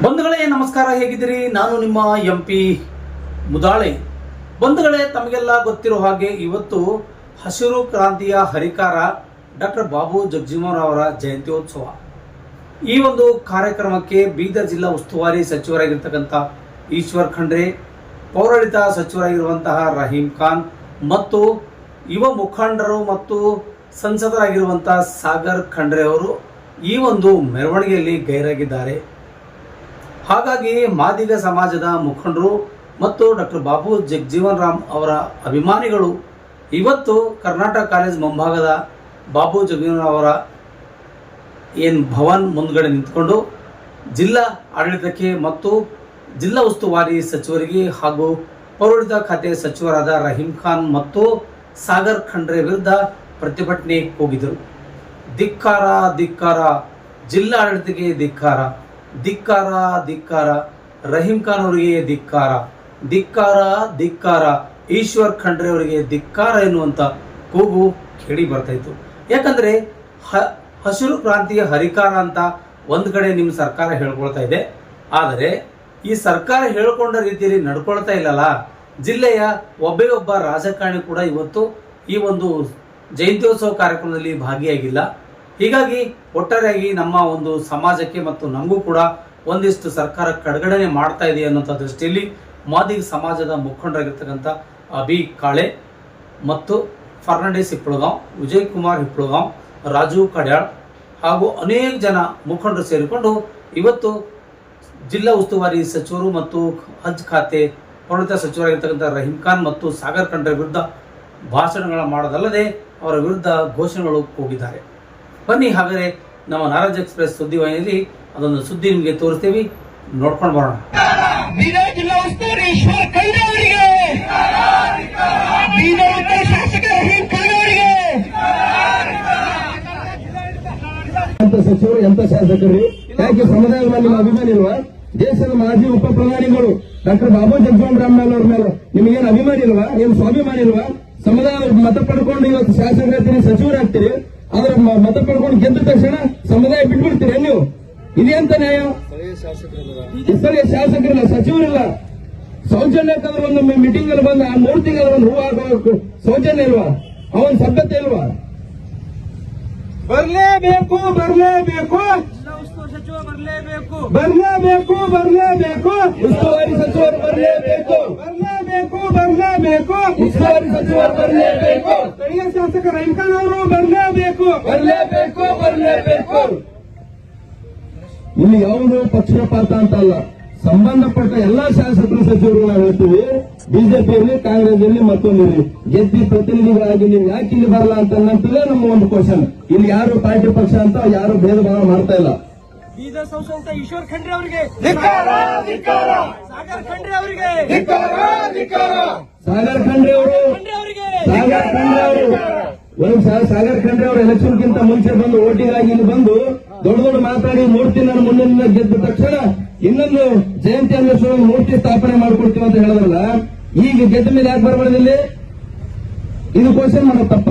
ಬಂಧುಗಳೇ ನಮಸ್ಕಾರ, ಹೇಗಿದ್ದೀರಿ? ನಾನು ನಿಮ್ಮ ಎಂಪಿ ಮುದಾಳೆ. ಬಂಧುಗಳೇ, ತಮಗೆಲ್ಲ ಗೊತ್ತಿರೋ ಹಾಗೆ ಇವತ್ತು ಹಸಿರು ಕ್ರಾಂತಿಯ ಹರಿಕಾರ ಡಾಕ್ಟರ್ ಬಾಬು ಜಗಜೀವನ್ ಅವರ ಜಯಂತ್ಯೋತ್ಸವ. ಈ ಒಂದು ಕಾರ್ಯಕ್ರಮಕ್ಕೆ ಬೀದರ್ ಜಿಲ್ಲಾ ಉಸ್ತುವಾರಿ ಸಚಿವರಾಗಿರ್ತಕ್ಕಂಥ ಈಶ್ವರ್ ಖಂಡ್ರೆ, ಪೌರಾಡಳಿತ ಸಚಿವರಾಗಿರುವಂತಹ ರಹೀಂ ಖಾನ್ ಮತ್ತು ಯುವ ಮುಖಂಡರು ಮತ್ತು ಸಂಸದರಾಗಿರುವಂತಹ ಸಾಗರ್ ಖಂಡ್ರೆ ಅವರು ಈ ಒಂದು ಮೆರವಣಿಗೆಯಲ್ಲಿ ಗೈರಾಗಿದ್ದಾರೆ. ಹಾಗಾಗಿ ಮಾದಿಗ ಸಮಾಜದ ಮುಖಂಡರು ಮತ್ತು ಡಾಕ್ಟರ್ ಬಾಬು ಜಗಜೀವನ್ ರಾಮ್ ಅವರ ಅಭಿಮಾನಿಗಳು ಇವತ್ತು ಕರ್ನಾಟಕ ಕಾಲೇಜ್ ಮುಂಭಾಗದ ಬಾಬು ಜಗಜೀವನ್ ಅವರ ಭವನ್ ಮುಂದ್ಗಡೆ ನಿಂತ್ಕೊಂಡು ಜಿಲ್ಲಾ ಆಡಳಿತಕ್ಕೆ ಮತ್ತು ಜಿಲ್ಲಾ ಉಸ್ತುವಾರಿ ಸಚಿವರಿಗೆ ಹಾಗೂ ಪೌರಾಡಳಿತ ಖಾತೆ ಸಚಿವರಾದ ರಹೀಂ ಖಾನ್ ಮತ್ತು ಸಾಗರ್ ಖಂಡ್ರೆ ವಿರುದ್ಧ ಪ್ರತಿಭಟನೆ ಕೂಗಿದರು. ಧಿಕ್ಕಾರ ಧಿಕ್ಕಾರ, ಜಿಲ್ಲಾ ಆಡಳಿತಕ್ಕೆ ಧಿಕ್ಕಾರ, ಧಿಕ್ಕಾರ ಧಿಕ್ಕಾರ, ರಹೀಂ ಖಾನ್ ಅವರಿಗೆ ಧಿಕ್ಕಾರ, ಧಿಕ್ಕಾರ ಧಿಕ್ಕಾರ, ಈಶ್ವರ್ ಖಂಡ್ರೆ ಅವರಿಗೆ ಧಿಕ್ಕಾರ ಎನ್ನುವಂಥ ಕೂಗು ಕೇಳಿ ಬರ್ತಾ ಇತ್ತು. ಯಾಕಂದ್ರೆ ಹಸಿರು ಕ್ರಾಂತಿಯ ಹರಿಕಾರ ಅಂತ ಒಂದು ಕಡೆ ನಿಮ್ಮ ಸರ್ಕಾರ ಹೇಳ್ಕೊಳ್ತಾ ಇದೆ, ಆದರೆ ಈ ಸರ್ಕಾರ ಹೇಳ್ಕೊಂಡ ರೀತಿಯಲ್ಲಿ ನಡ್ಕೊಳ್ತಾ ಇಲ್ಲಲ್ಲ. ಜಿಲ್ಲೆಯ ಒಬ್ಬ ರಾಜಕಾರಣಿ ಕೂಡ ಇವತ್ತು ಈ ಒಂದು ಜಯಂತ್ಯೋತ್ಸವ ಕಾರ್ಯಕ್ರಮದಲ್ಲಿ ಭಾಗಿಯಾಗಿಲ್ಲ. ಹೀಗಾಗಿ ಒಟ್ಟಾರೆಯಾಗಿ ನಮ್ಮ ಒಂದು ಸಮಾಜಕ್ಕೆ ಮತ್ತು ನಮಗೂ ಕೂಡ ಒಂದಿಷ್ಟು ಸರ್ಕಾರ ಕಡೆಗಣನೆ ಮಾಡ್ತಾ ಇದೆ ಅನ್ನುವಂಥ ದೃಷ್ಟಿಯಲ್ಲಿ ಮಾದಿಗ ಸಮಾಜದ ಮುಖಂಡರಾಗಿರ್ತಕ್ಕಂಥ ಅಭಿ ಕಾಳೆ ಮತ್ತು ಫರ್ನಾಂಡಿಸ್ ಹಿಪ್ಪಳಗಾಂವ್, ವಿಜಯ್ ಕುಮಾರ್ ಹಿಪ್ಪಳಗಾಂವ್, ರಾಜು ಕಡ್ಯಾಳ್ ಹಾಗೂ ಅನೇಕ ಜನ ಮುಖಂಡರು ಸೇರಿಕೊಂಡು ಇವತ್ತು ಜಿಲ್ಲಾ ಉಸ್ತುವಾರಿ ಸಚಿವರು ಮತ್ತು ಹಜ್ ಖಾತೆ ಪೌರಾಡಳಿತ ಸಚಿವರಾಗಿರ್ತಕ್ಕಂಥ ರಹೀಂ ಖಾನ್ ಮತ್ತು ಸಾಗರ್ ಖಂಡ್ರೆ ವಿರುದ್ಧ ಭಾಷಣಗಳ ಮಾಡೋದಲ್ಲದೆ ಅವರ ವಿರುದ್ಧ ಘೋಷಣೆಗಳು ಕೂಗಿದ್ದಾರೆ. ಬನ್ನಿ ಹಾಗಾದರೆ ನಮ್ಮ ನಾರಾಜ್ ಎಕ್ಸ್ಪ್ರೆಸ್ ಸುದ್ದಿವಾಹಿನಿಯಲ್ಲಿ ಅದೊಂದು ಸುದ್ದಿ ನಿಮಗೆ ತೋರಿಸ್ತೀವಿ, ನೋಡ್ಕೊಂಡು ಬರೋಣ. ಬೀದರ್ ಜಿಲ್ಲಾ ಉಸ್ತುವಾರಿ ಈಶ್ವರ್ ಖಂಡ್ರೆ ಅವರಿಗೆ, ಬೀದರ್ ಉತ್ತರ ಶಾಸಕ ರಹೀಂ ಖಾನ್ ಅವರಿಗೆ, ಎಂತ ಸಚಿವರು ಎಂತ ಶಾಸಕರು, ಯಾಕೆ ಸಮುದಾಯದ ನಿಮ್ಮ ಅಭಿಮಾನಿ ಇಲ್ವಾ? ದೇಶದ ಮಾಜಿ ಉಪ ಪ್ರಧಾನಿಗಳು ಡಾಕ್ಟರ್ ಬಾಬು ಜಗಜೀವನ್ ರಾಮ್ ಅವ್ರ ಮೇಲೆ ನಿಮಗೇನು ಅಭಿಮಾನಿ ಇಲ್ವಾ? ಏನು ಸ್ವಾಭಿಮಾನಿ ಇಲ್ವಾ? ಸಮುದಾಯ ಮತ ಪಡ್ಕೊಂಡು ಇವತ್ತು ಶಾಸಕರಾಗ್ತೀರಿ, ಸಚಿವರಾಗ್ತೀರಿ, ಆದ್ರೆ ಮತ ಪಡ್ಕೊಂಡು ಗೆದ್ದ ತಕ್ಷಣ ಸಮುದಾಯ ಬಿಟ್ಬಿಡ್ತೀರಿ ನೀವು? ಇದೆಂತ ನ್ಯಾಯ? ಸ್ಥಳೀಯ ಶಾಸಕರಿಲ್ಲ, ಸಚಿವರಿಲ್ಲ, ಸೌಜನ್ಯಕ್ಕಾದ್ರೆ ಒಂದು ಮೀಟಿಂಗ್ ಅಲ್ಲಿ ಬಂದ 3 ತಿಂಗಳ ಒಂದು ಹೂ ಆಗುವ ಸೌಜನ್ಯ ಇಲ್ವಾ? ಅವನ್ ಸಭ್ಯತೆ ಇಲ್ವಾ? ಬರಲೇಬೇಕು, ಬರಲೇಬೇಕು, ಬರಲೇಬೇಕು, ಬರಲೇಬೇಕು, ಉಸ್ತುವಾರಿ ಸಚಿವರು ಬರಲೇಬೇಕು, ಬರಲೇಬೇಕು, ಬರಲೇಬೇಕು, ಉಸ್ತುವಾರಿ ಸಚಿವರು ಬರಲೇಬೇಕು, ಸ್ಥಳೀಯ ಶಾಸಕ ರಹೀಂ ಖಾನ್ ಅವರು ಬರಲೇಬೇಕು, ಬರಲೇಬೇಕು, ಬರಲೇಬೇಕು. ಇಲ್ಲಿ ಯಾವುದು ಪಕ್ಷಪಾತ ಅಂತ ಅಲ್ಲ, ಸಂಬಂಧಪಟ್ಟ ಎಲ್ಲಾ ಶಾಸಕರು ಸಚಿವರು ನಾವು ಹೇಳ್ತೀವಿ. ಬಿಜೆಪಿಯಲ್ಲಿ, ಕಾಂಗ್ರೆಸ್ ಮತ್ತೊಂದಿರಲಿ, ಗೆದ್ದಿ ಪ್ರತಿನಿಧಿಗಳಾಗಿ ನೀವು ಯಾಕೆ ಇಲ್ಲಿ ಬರಲ್ಲ ಅಂತ ಅನ್ನೋದೇ ನಮ್ಮ ಒಂದು ಕ್ವಶನ್. ಇಲ್ಲಿ ಯಾರು ಪಾರ್ಟಿ ಪಕ್ಷ ಅಂತ ಯಾರು ಭೇದ ಭಾವ ಮಾಡ್ತಾ ಇಲ್ಲ. ಬೀದರ್ ಸಂಸದ ಈಶ್ವರ್ ಖಂಡ್ರೆ ಅವರಿಗೆ, ಸಾಗರ್ ಖಂಡ್ರೆ ಅವರಿಗೆ, ಸಾಗರ್ ಖಂಡ್ರೆ ಅವರು, ಸಾಗರ್ ಖಂಡ್ರೆ ಅವರು ಸಾಗರ್ ಖಂಡ್ರೆ ಅವರು ಎಲೆಕ್ಷನ್ಗಿಂತ ಮುಂಚೆ ಬಂದು ಓಟಿಗಾಗಿ ಇಲ್ಲಿ ಬಂದು ದೊಡ್ಡ ದೊಡ್ಡ ಮಾತಾಡಿ ಮೂರ್ತಿ ನಾನು ಮುಂದಿನ ಗೆದ್ದ ತಕ್ಷಣ ಇನ್ನೊಂದು ಜಯಂತಿ ಅನ್ನೋ ಮೂರ್ತಿ ಸ್ಥಾಪನೆ ಮಾಡ್ಕೊಡ್ತೀವಿ ಅಂತ ಹೇಳಿದ್ರಲ್ಲ, ಈಗ ಗೆದ್ದ ಮೇಲೆ ಯಾಕೆ ಬರಬಾರ್ದಿಲ್ಲಿ? ಇದು ಕ್ವಶನ್ ಮಾಡೋ ತಪ್ಪ.